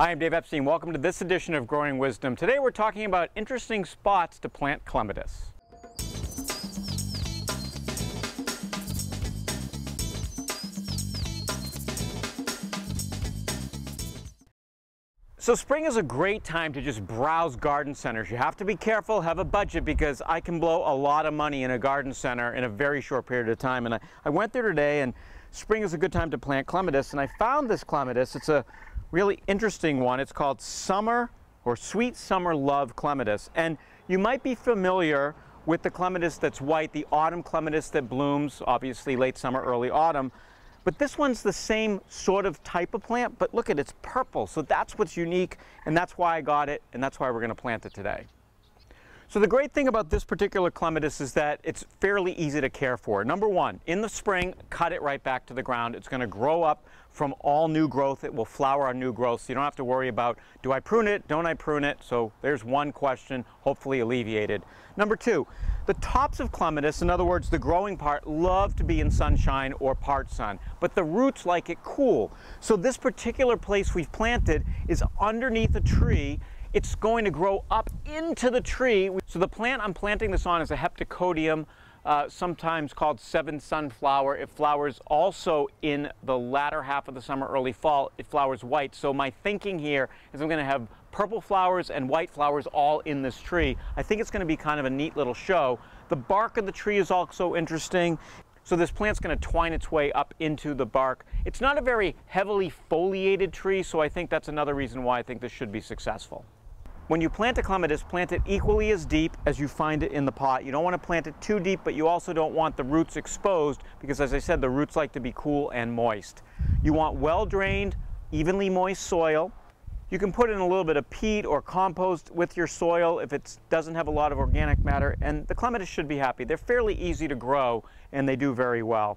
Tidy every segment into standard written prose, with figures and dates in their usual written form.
Hi, I'm Dave Epstein. Welcome to this edition of Growing Wisdom. Today we're talking about interesting spots to plant clematis. So spring is a great time to just browse garden centers. You have to be careful, have a budget, because I can blow a lot of money in a garden center in a very short period of time. And I went there today, and spring is a good time to plant clematis, and I found this clematis. It's a really interesting one. It's called Sweet Summer Love clematis. And you might be familiar with the clematis that's white, the autumn clematis that blooms, obviously late summer, early autumn. But this one's the same sort of type of plant, but look at it's purple. So that's what's unique, and that's why I got it, and that's why we're going to plant it today. So the great thing about this particular clematis is that it's fairly easy to care for. Number one, in the spring, cut it right back to the ground. It's going to grow up from all new growth. It will flower on new growth, so you don't have to worry about, do I prune it, don't I prune it? So there's one question, hopefully alleviated. Number two, the tops of clematis, in other words, the growing part, love to be in sunshine or part sun, but the roots like it cool. So this particular place we've planted is underneath a tree. It's going to grow up into the tree. So the plant I'm planting this on is a heptacodium, sometimes called seven sunflower. It flowers also in the latter half of the summer, early fall. It flowers white. So my thinking here is I'm going to have purple flowers and white flowers all in this tree. I think it's going to be kind of a neat little show. The bark of the tree is also interesting. So this plant's going to twine its way up into the bark. It's not a very heavily foliated tree, so I think that's another reason why I think this should be successful. When you plant a clematis, plant it equally as deep as you find it in the pot. You don't want to plant it too deep, but you also don't want the roots exposed because, as I said, the roots like to be cool and moist. You want well-drained, evenly moist soil. You can put in a little bit of peat or compost with your soil if it doesn't have a lot of organic matter, and the clematis should be happy. They're fairly easy to grow, and they do very well.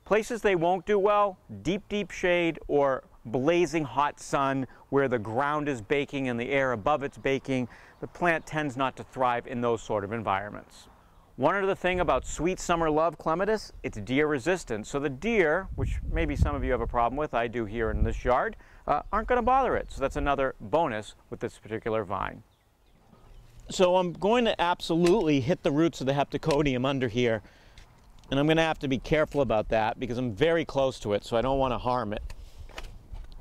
Places they won't do well, deep shade or blazing hot sun where the ground is baking and the air above it's baking. The plant tends not to thrive in those sort of environments. One other thing about Sweet Summer Love clematis, it's deer resistant. So the deer, which maybe some of you have a problem with, I do here in this yard, aren't going to bother it. So that's another bonus with this particular vine. So I'm going to absolutely hit the roots of the heptacodium under here. And I'm going to have to be careful about that because I'm very close to it, so I don't want to harm it.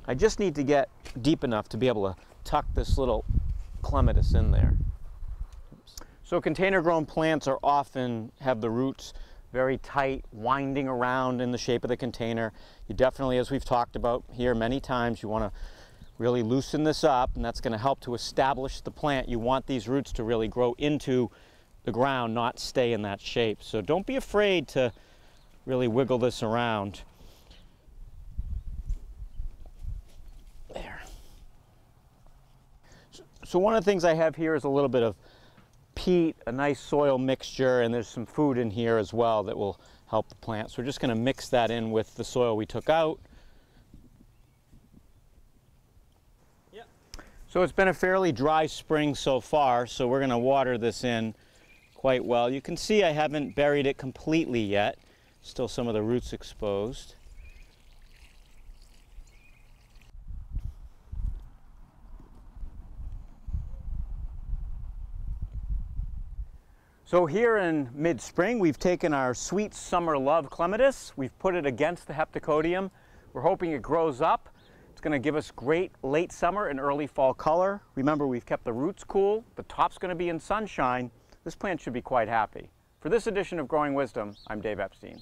I just need to get deep enough to be able to tuck this little clematis in there. Oops. So container-grown plants are often have the roots very tight, winding around in the shape of the container. You definitely, as we've talked about here many times, you want to really loosen this up, and that's going to help to establish the plant. You want these roots to really grow into the ground, not stay in that shape. So don't be afraid to really wiggle this around. There. So one of the things I have here is a little bit of peat, a nice soil mixture, and there's some food in here as well that will help the plant. So we're just going to mix that in with the soil we took out. Yep. So it's been a fairly dry spring so far, so we're going to water this in quite well. You can see I haven't buried it completely yet. Still some of the roots exposed. So here in mid-spring, we've taken our Sweet Summer Love clematis. We've put it against the heptacodium. We're hoping it grows up. It's going to give us great late summer and early fall color. Remember, we've kept the roots cool. The top's going to be in sunshine. This plant should be quite happy. For this edition of Growing Wisdom, I'm Dave Epstein.